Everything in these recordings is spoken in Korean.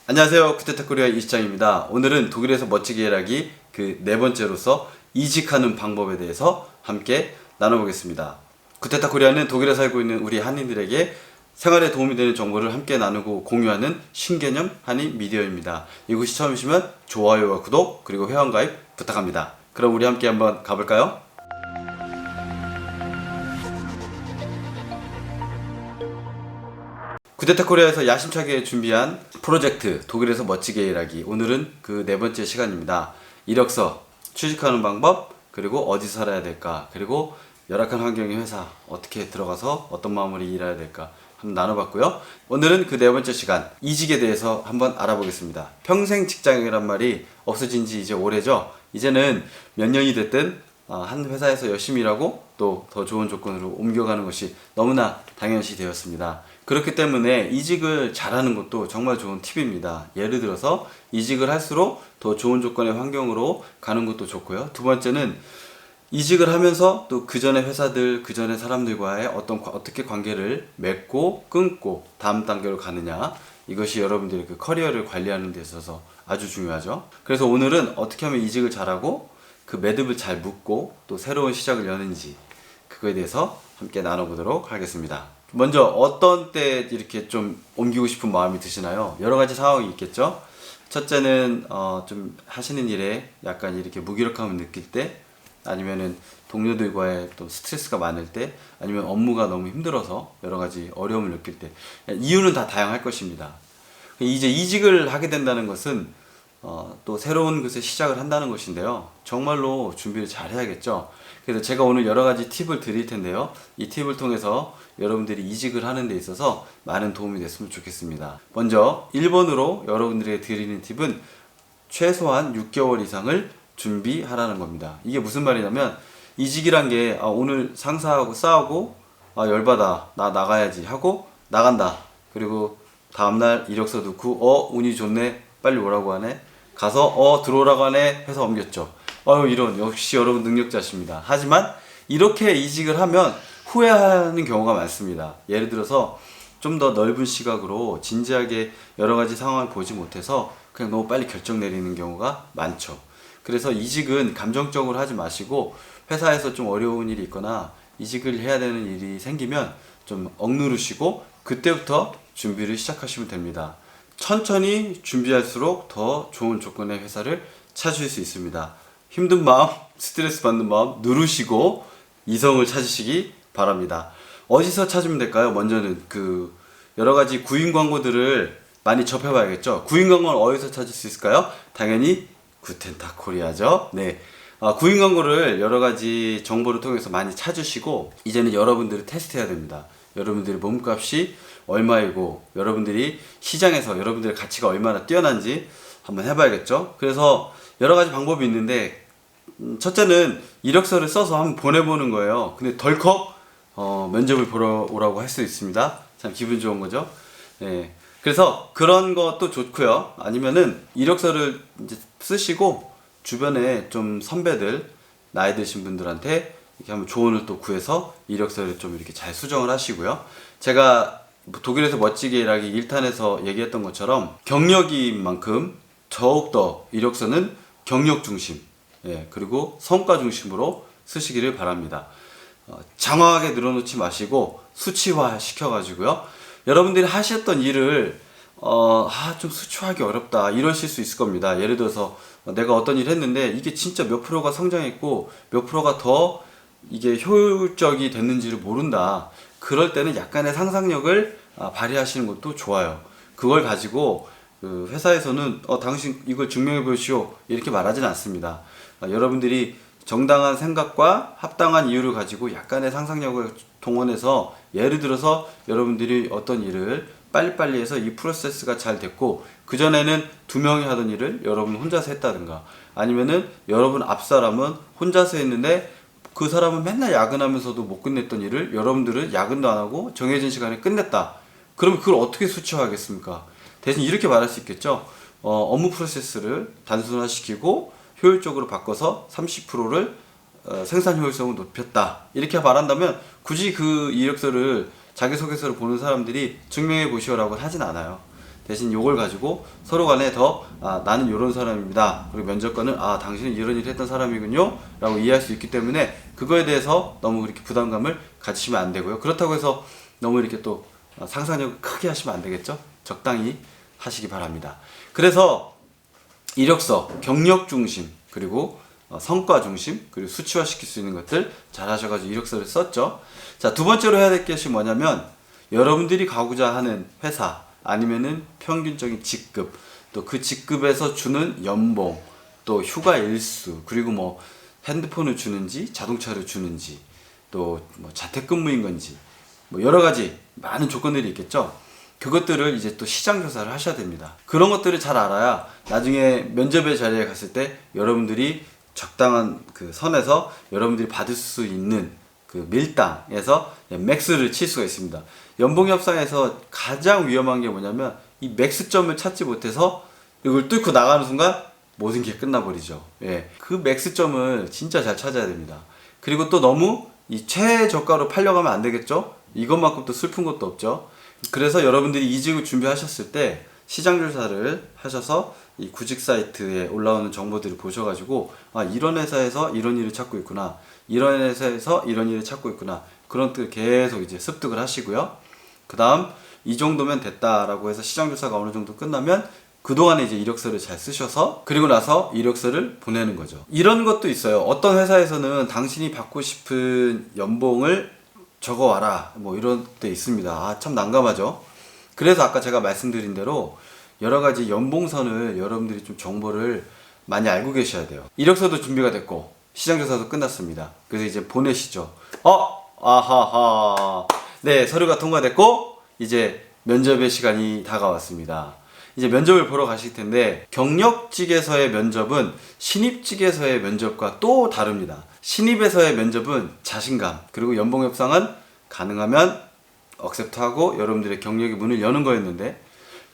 안녕하세요. 쿠데타코리아 이시장입니다. 오늘은 독일에서 멋지게 일하기 그 네 번째로서 이직하는 방법에 대해서 함께 나눠보겠습니다. 쿠데타코리아는 독일에 살고 있는 우리 한인들에게 생활에 도움이 되는 정보를 함께 나누고 공유하는 신개념 한인 미디어입니다. 이곳이 처음이시면 좋아요와 구독 그리고 회원가입 부탁합니다. 그럼 우리 함께 한번 가볼까요? 쿠데타코리아에서 야심차게 준비한 프로젝트 독일에서 멋지게 일하기, 오늘은 그 네 번째 시간입니다. 이력서, 취직하는 방법, 그리고 어디 살아야 될까, 그리고 열악한 환경의 회사 어떻게 들어가서 어떤 마음으로 일해야 될까 한번 나눠봤고요. 오늘은 그 네 번째 시간, 이직에 대해서 한번 알아보겠습니다. 평생 직장이란 말이 없어진 지 이제 오래죠. 이제는 몇 년이 됐든 한 회사에서 열심히 일하고 또 더 좋은 조건으로 옮겨가는 것이 너무나 당연시 되었습니다. 그렇기 때문에 이직을 잘하는 것도 정말 좋은 팁입니다. 예를 들어서 이직을 할수록 더 좋은 조건의 환경으로 가는 것도 좋고요. 두 번째는 이직을 하면서 또 그 전에 회사들, 그 전에 사람들과의 어떻게 관계를 맺고 끊고 다음 단계로 가느냐, 이것이 여러분들의 그 커리어를 관리하는 데 있어서 아주 중요하죠. 그래서 오늘은 어떻게 하면 이직을 잘하고 그 매듭을 잘 묶고 또 새로운 시작을 여는지, 그거에 대해서 함께 나눠보도록 하겠습니다. 먼저 어떤 때 이렇게 좀 옮기고 싶은 마음이 드시나요? 여러 가지 상황이 있겠죠. 첫째는 좀 하시는 일에 약간 이렇게 무기력함을 느낄 때, 아니면은 동료들과의 또 스트레스가 많을 때, 아니면 업무가 너무 힘들어서 여러 가지 어려움을 느낄 때, 이유는 다 다양할 것입니다. 이제 이직을 하게 된다는 것은 또 새로운 것에 시작을 한다는 것인데요. 정말로 준비를 잘 해야겠죠. 그래서 제가 오늘 여러 가지 팁을 드릴 텐데요. 이 팁을 통해서 여러분들이 이직을 하는 데 있어서 많은 도움이 됐으면 좋겠습니다. 먼저 1번으로 여러분들에게 드리는 팁은 최소한 6개월 이상을 준비하라는 겁니다. 이게 무슨 말이냐면, 이직이란 게 오늘 상사하고 싸우고 열받아 나 나가야지 하고 나간다. 그리고 다음날 이력서 넣고 운이 좋네 빨리 오라고 하네, 가서 들어오라고 하네, 회사 옮겼죠. 이런, 역시 여러분 능력자십니다. 하지만 이렇게 이직을 하면 후회하는 경우가 많습니다. 예를 들어서 좀 더 넓은 시각으로 진지하게 여러 가지 상황을 보지 못해서 그냥 너무 빨리 결정 내리는 경우가 많죠. 그래서 이직은 감정적으로 하지 마시고, 회사에서 좀 어려운 일이 있거나 이직을 해야 되는 일이 생기면 좀 억누르시고 그때부터 준비를 시작하시면 됩니다. 천천히 준비할수록 더 좋은 조건의 회사를 찾으실 수 있습니다. 힘든 마음, 스트레스 받는 마음 누르시고 이성을 찾으시기 바랍니다. 어디서 찾으면 될까요? 먼저는 여러 가지 구인 광고들을 많이 접해봐야겠죠. 구인 광고는 어디서 찾을 수 있을까요? 당연히 쿠데타코리아죠. 네. 구인 광고를 여러 가지 정보를 통해서 많이 찾으시고, 이제는 여러분들이 테스트해야 됩니다. 여러분들의 몸값이 얼마이고 여러분들이 시장에서 여러분들의 가치가 얼마나 뛰어난지 한번 해봐야겠죠. 그래서 여러 가지 방법이 있는데, 첫째는 이력서를 써서 한번 보내보는 거예요. 근데 덜컥 면접을 보러 오라고 할 수 있습니다. 참 기분 좋은 거죠. 네. 그래서 그런 것도 좋고요. 아니면은 이력서를 이제 쓰시고 주변에 좀 선배들, 나이 드신 분들한테 이렇게 한번 조언을 또 구해서 이력서를 좀 이렇게 잘 수정을 하시고요. 제가 독일에서 멋지게 일하기 1탄에서 얘기했던 것처럼 경력인 만큼 더욱더 이력서는 경력 중심, 그리고 성과 중심으로 쓰시기를 바랍니다. 장황하게 늘어놓지 마시고 수치화 시켜가지고요. 여러분들이 하셨던 일을 좀 수치화하기 어렵다 이러실 수 있을 겁니다. 예를 들어서 내가 어떤 일을 했는데 이게 진짜 몇 프로가 성장했고 몇 프로가 더 이게 효율적이 됐는지를 모른다. 그럴 때는 약간의 상상력을 발휘하시는 것도 좋아요. 그걸 가지고 회사에서는 당신 이걸 증명해 보시오 이렇게 말하지는 않습니다. 여러분들이 정당한 생각과 합당한 이유를 가지고 약간의 상상력을 동원해서, 예를 들어서 여러분들이 어떤 일을 빨리빨리 해서 이 프로세스가 잘 됐고 그전에는 2명이 하던 일을 여러분 혼자서 했다든가, 아니면은 여러분 앞사람은 혼자서 했는데 그 사람은 맨날 야근하면서도 못 끝냈던 일을 여러분들은 야근도 안 하고 정해진 시간에 끝냈다. 그러면 그걸 어떻게 수치화하겠습니까? 대신 이렇게 말할 수 있겠죠. 업무 프로세스를 단순화시키고 효율적으로 바꿔서 30%를 생산 효율성을 높였다. 이렇게 말한다면 굳이 그 이력서를, 자기소개서를 보는 사람들이 증명해 보시오라고 하진 않아요. 대신 요걸 가지고 서로 간에 더 나는 이런 사람입니다. 그리고 면접관은 당신은 이런 일을 했던 사람이군요 라고 이해할 수 있기 때문에 그거에 대해서 너무 그렇게 부담감을 가지시면 안 되고요. 그렇다고 해서 너무 이렇게 또 상상력을 크게 하시면 안 되겠죠. 적당히 하시기 바랍니다. 그래서 이력서, 경력 중심, 그리고 성과 중심, 그리고 수치화 시킬 수 있는 것들 잘 하셔가지고 이력서를 썼죠. 자, 두 번째로 해야 될 것이 뭐냐면 여러분들이 가고자 하는 회사 아니면은 평균적인 직급, 또 그 직급에서 주는 연봉, 또 휴가 일수, 그리고 뭐 핸드폰을 주는지 자동차를 주는지, 또 뭐 자택근무인 건지, 뭐 여러 가지 많은 조건들이 있겠죠. 그것들을 이제 또 시장 조사를 하셔야 됩니다. 그런 것들을 잘 알아야 나중에 면접의 자리에 갔을 때 여러분들이 적당한 그 선에서 여러분들이 받을 수 있는 그 밀당에서 맥스를 칠 수가 있습니다. 연봉 협상에서 가장 위험한 게 뭐냐면 이 맥스점을 찾지 못해서 이걸 뚫고 나가는 순간 모든 게 끝나버리죠. 예, 그 맥스점을 진짜 잘 찾아야 됩니다. 그리고 또 너무 이 최저가로 팔려가면 안 되겠죠? 이것만큼 또 슬픈 것도 없죠. 그래서 여러분들이 이직을 준비하셨을 때 시장 조사를 하셔서 이 구직 사이트에 올라오는 정보들을 보셔가지고 이런 회사에서 이런 일을 찾고 있구나, 이런 회사에서 이런 일을 찾고 있구나, 그런 것들 계속 이제 습득을 하시고요. 그 다음 이 정도면 됐다라고 해서 시장 조사가 어느 정도 끝나면 그동안에 이제 이력서를 잘 쓰셔서 그리고 나서 이력서를 보내는 거죠. 이런 것도 있어요. 어떤 회사에서는 당신이 받고 싶은 연봉을 적어와라 뭐 이런 데 있습니다. 참 난감하죠. 그래서 아까 제가 말씀드린 대로 여러 가지 연봉선을 여러분들이 좀 정보를 많이 알고 계셔야 돼요. 이력서도 준비가 됐고 시장조사도 끝났습니다. 그래서 이제 보내시죠. 아하하. 네, 서류가 통과됐고 이제 면접의 시간이 다가왔습니다. 이제 면접을 보러 가실 텐데 경력직에서의 면접은 신입직에서의 면접과 또 다릅니다. 신입에서의 면접은 자신감, 그리고 연봉 협상은 가능하면 억셉트하고 여러분들의 경력의 문을 여는 거였는데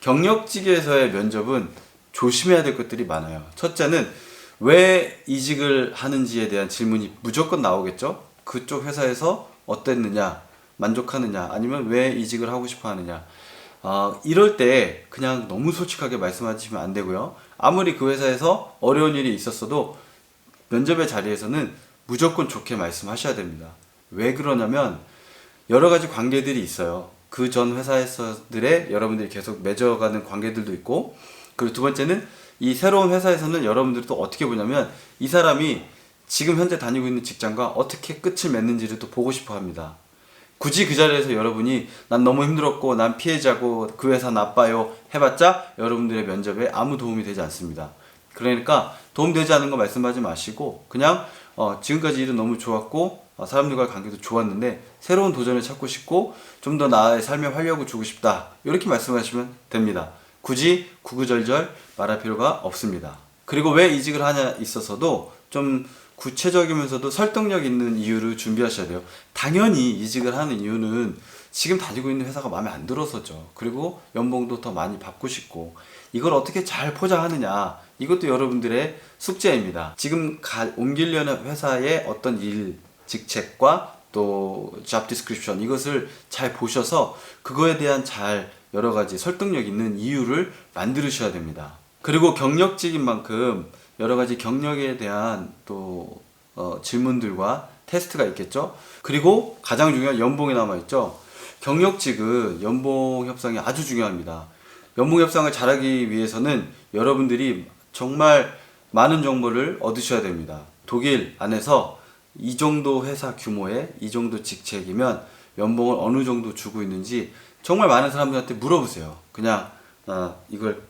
경력직에서의 면접은 조심해야 될 것들이 많아요. 첫째는 왜 이직을 하는지에 대한 질문이 무조건 나오겠죠. 그쪽 회사에서 어땠느냐, 만족하느냐, 아니면 왜 이직을 하고 싶어 하느냐. 이럴 때 그냥 너무 솔직하게 말씀하시면 안 되고요. 아무리 그 회사에서 어려운 일이 있었어도 면접의 자리에서는 무조건 좋게 말씀하셔야 됩니다. 왜 그러냐면 여러 가지 관계들이 있어요. 그 전 회사에서들의 여러분들이 계속 맺어가는 관계들도 있고, 그리고 두 번째는 이 새로운 회사에서는 여러분들이 또 어떻게 보냐면 이 사람이 지금 현재 다니고 있는 직장과 어떻게 끝을 맺는지를 또 보고 싶어 합니다. 굳이 그 자리에서 여러분이 난 너무 힘들었고 난 피해자고 그 회사 나빠요 해봤자 여러분들의 면접에 아무 도움이 되지 않습니다. 그러니까 도움되지 않은 거 말씀하지 마시고 그냥 지금까지 일은 너무 좋았고 사람들과의 관계도 좋았는데 새로운 도전을 찾고 싶고 좀 더 나의 삶의 활력을 주고 싶다, 이렇게 말씀하시면 됩니다. 굳이 구구절절 말할 필요가 없습니다. 그리고 왜 이직을 하냐 있어서도 좀 구체적이면서도 설득력 있는 이유를 준비하셔야 돼요. 당연히 이직을 하는 이유는 지금 다니고 있는 회사가 마음에 안 들어서죠. 그리고 연봉도 더 많이 받고 싶고, 이걸 어떻게 잘 포장하느냐, 이것도 여러분들의 숙제입니다. 지금 옮기려는 회사의 어떤 일, 직책과 또 job description, 이것을 잘 보셔서 그거에 대한 잘 여러 가지 설득력 있는 이유를 만드셔야 됩니다. 그리고 경력직인 만큼 여러 가지 경력에 대한 또 질문들과 테스트가 있겠죠. 그리고 가장 중요한 연봉이 남아있죠. 경력직은 연봉 협상이 아주 중요합니다. 연봉 협상을 잘하기 위해서는 여러분들이 정말 많은 정보를 얻으셔야 됩니다. 독일 안에서 이 정도 회사 규모의 이 정도 직책이면 연봉을 어느 정도 주고 있는지 정말 많은 사람들한테 물어보세요. 그냥 이걸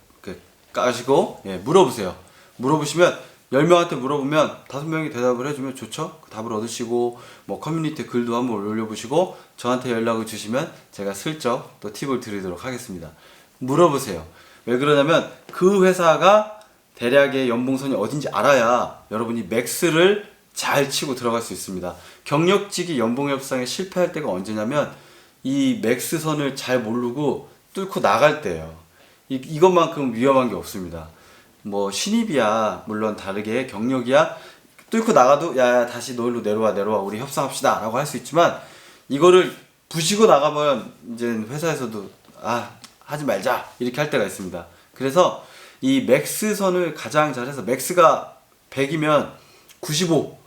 까시고 물어보세요. 물어보시면 10명한테 물어보면 5명이 대답을 해주면 좋죠. 그 답을 얻으시고 뭐 커뮤니티 글도 한번 올려보시고 저한테 연락을 주시면 제가 슬쩍 또 팁을 드리도록 하겠습니다. 물어보세요. 왜 그러냐면 그 회사가 대략의 연봉선이 어딘지 알아야 여러분이 맥스를 잘 치고 들어갈 수 있습니다. 경력직이 연봉 협상에 실패할 때가 언제냐면 이 맥스선을 잘 모르고 뚫고 나갈 때예요. 이것만큼 위험한 게 없습니다. 뭐 신입이야 물론 다르게 경력이야 뚫고 나가도 야 다시 너희로 내려와 우리 협상합시다 라고 할 수 있지만, 이거를 부시고 나가면 이제 회사에서도 하지 말자 이렇게 할 때가 있습니다. 그래서 이 맥스선을 가장 잘해서 맥스가 100이면 95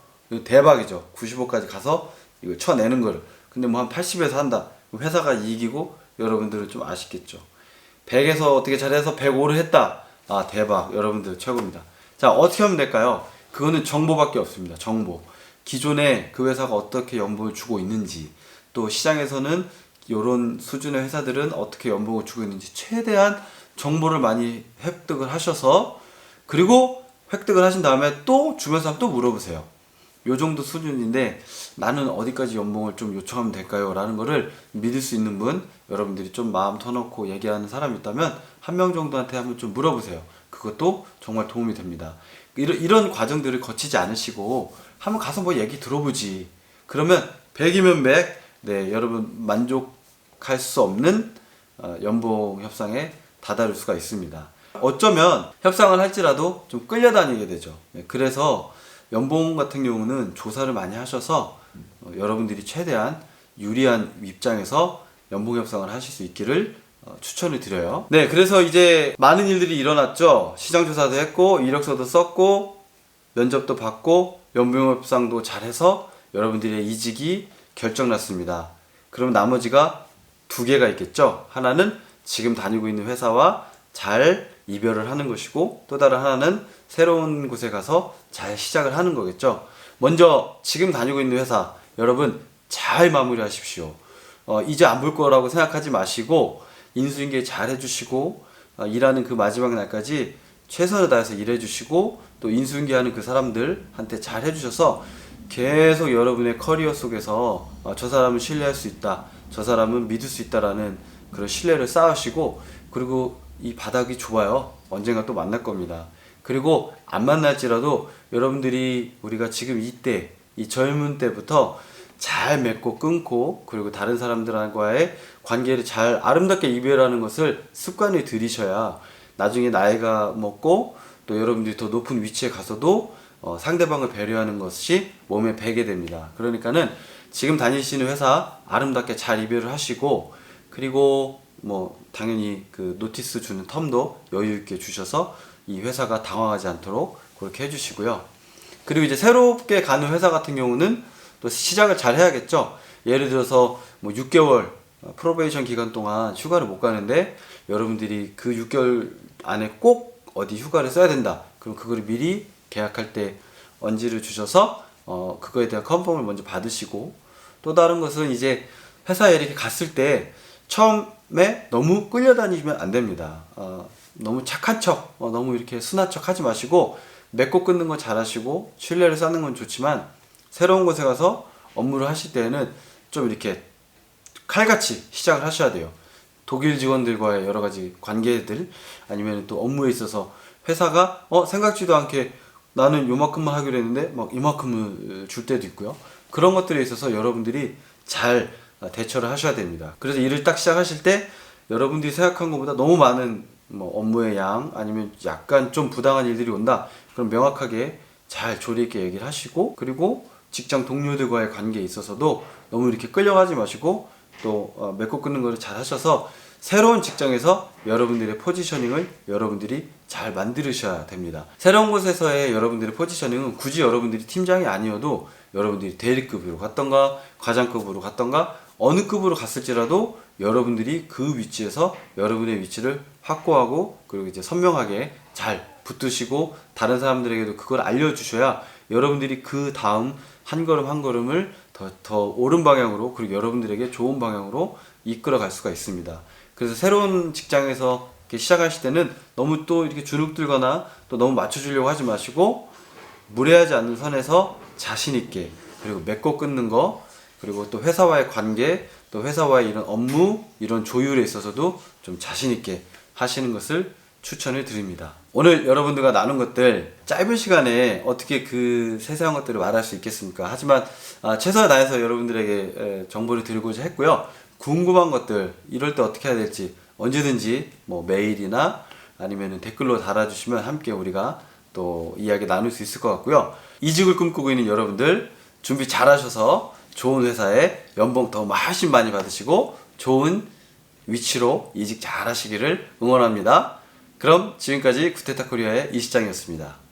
대박이죠. 95까지 가서 이거 쳐내는 거를. 근데 뭐 한 80에서 한다. 회사가 이익이고 여러분들은 좀 아쉽겠죠. 100에서 어떻게 잘해서 105를 했다. 아 대박. 여러분들 최고입니다. 자 어떻게 하면 될까요? 그거는 정보밖에 없습니다. 정보. 기존에 그 회사가 어떻게 연봉을 주고 있는지, 또 시장에서는 이런 수준의 회사들은 어떻게 연봉을 주고 있는지 최대한 정보를 많이 획득을 하셔서, 그리고 획득을 하신 다음에 또 주변 사람 또 물어보세요. 요 정도 수준인데 나는 어디까지 연봉을 좀 요청하면 될까요? 라는 거를 믿을 수 있는 분, 여러분들이 좀 마음 터놓고 얘기하는 사람이 있다면 한 명 정도한테 한번 좀 물어보세요. 그것도 정말 도움이 됩니다. 이런 과정들을 거치지 않으시고 한번 가서 뭐 얘기 들어보지. 그러면 100이면 100, 네, 여러분 만족할 수 없는 연봉 협상에 다다를 수가 있습니다. 어쩌면 협상을 할지라도 좀 끌려다니게 되죠. 네, 그래서 연봉 같은 경우는 조사를 많이 하셔서 여러분들이 최대한 유리한 입장에서 연봉 협상을 하실 수 있기를 추천을 드려요. 네, 그래서 이제 많은 일들이 일어났죠. 시장조사도 했고, 이력서도 썼고, 면접도 받고, 연봉 협상도 잘해서 여러분들의 이직이 결정났습니다. 그럼 나머지가 두 개가 있겠죠. 하나는 지금 다니고 있는 회사와 잘 이별을 하는 것이고, 또 다른 하나는 새로운 곳에 가서 잘 시작을 하는 거겠죠. 먼저 지금 다니고 있는 회사 여러분 잘 마무리 하십시오. 이제 안 볼 거라고 생각하지 마시고 인수인계 잘 해주시고, 일하는 그 마지막 날까지 최선을 다해서 일해주시고, 또 인수인계하는 그 사람들한테 잘 해주셔서 계속 여러분의 커리어 속에서 저 사람은 신뢰할 수 있다, 저 사람은 믿을 수 있다라는 그런 신뢰를 쌓으시고, 그리고 이 바닥이 좋아요. 언젠가 또 만날 겁니다. 그리고 안 만날지라도 여러분들이 우리가 지금 이때, 이 젊은 때부터 잘 맺고 끊고, 그리고 다른 사람들과의 관계를 잘 아름답게 이별하는 것을 습관을 들이셔야 나중에 나이가 먹고 또 여러분들이 더 높은 위치에 가서도 상대방을 배려하는 것이 몸에 배게 됩니다. 그러니까는 지금 다니시는 회사 아름답게 잘 이별을 하시고, 그리고 뭐 당연히 그 노티스 주는 텀도 여유 있게 주셔서 이 회사가 당황하지 않도록 그렇게 해주시고요. 그리고 이제 새롭게 가는 회사 같은 경우는 또 시작을 잘 해야겠죠. 예를 들어서 뭐 6개월 프로베이션 기간 동안 휴가를 못 가는데 여러분들이 그 6개월 안에 꼭 어디 휴가를 써야 된다. 그럼 그거를 미리 계약할 때 언지를 주셔서 그거에 대한 컨펌을 먼저 받으시고, 또 다른 것은 이제 회사에 이렇게 갔을 때 처음에 너무 끌려다니시면 안 됩니다. 너무 착한 척, 너무 이렇게 순한 척 하지 마시고, 맺고 끊는 건 잘하시고 신뢰를 쌓는 건 좋지만 새로운 곳에 가서 업무를 하실 때는 좀 이렇게 칼같이 시작을 하셔야 돼요. 독일 직원들과의 여러 가지 관계들, 아니면 또 업무에 있어서 회사가 생각지도 않게 나는 요만큼만 하기로 했는데 막 이만큼을 줄 때도 있고요. 그런 것들에 있어서 여러분들이 잘 대처를 하셔야 됩니다. 그래서 일을 딱 시작하실 때 여러분들이 생각한 것보다 너무 많은 뭐 업무의 양, 아니면 약간 좀 부당한 일들이 온다. 그럼 명확하게 잘 조리 있게 얘기를 하시고, 그리고 직장 동료들과의 관계에 있어서도 너무 이렇게 끌려가지 마시고 또 맺고 끊는 거를 잘 하셔서 새로운 직장에서 여러분들의 포지셔닝을 여러분들이 잘 만드셔야 됩니다. 새로운 곳에서의 여러분들의 포지셔닝은 굳이 여러분들이 팀장이 아니어도 여러분들이 대리급으로 갔던가 과장급으로 갔던가 어느 급으로 갔을지라도 여러분들이 그 위치에서 여러분의 위치를 확고하고, 그리고 이제 선명하게 잘 붙드시고 다른 사람들에게도 그걸 알려주셔야 여러분들이 그 다음 한 걸음 한 걸음을 더 옳은 방향으로, 그리고 여러분들에게 좋은 방향으로 이끌어 갈 수가 있습니다. 그래서 새로운 직장에서 이렇게 시작하실 때는 너무 또 이렇게 주눅들거나 또 너무 맞춰주려고 하지 마시고, 무례하지 않는 선에서 자신 있게, 그리고 맺고 끊는 거, 그리고 또 회사와의 관계, 또 회사와의 이런 업무, 이런 조율에 있어서도 좀 자신 있게 하시는 것을 추천을 드립니다. 오늘 여러분들과 나눈 것들 짧은 시간에 어떻게 그 세세한 것들을 말할 수 있겠습니까? 하지만 최선을 다해서 여러분들에게 정보를 드리고자 했고요. 궁금한 것들, 이럴 때 어떻게 해야 될지 언제든지 뭐 메일이나 아니면 댓글로 달아주시면 함께 우리가 또 이야기 나눌 수 있을 것 같고요. 이직을 꿈꾸고 있는 여러분들 준비 잘 하셔서 좋은 회사에 연봉 더 훨씬 많이 받으시고 좋은 위치로 이직 잘 하시기를 응원합니다. 그럼 지금까지 구테타 코리아의 이 실장이었습니다.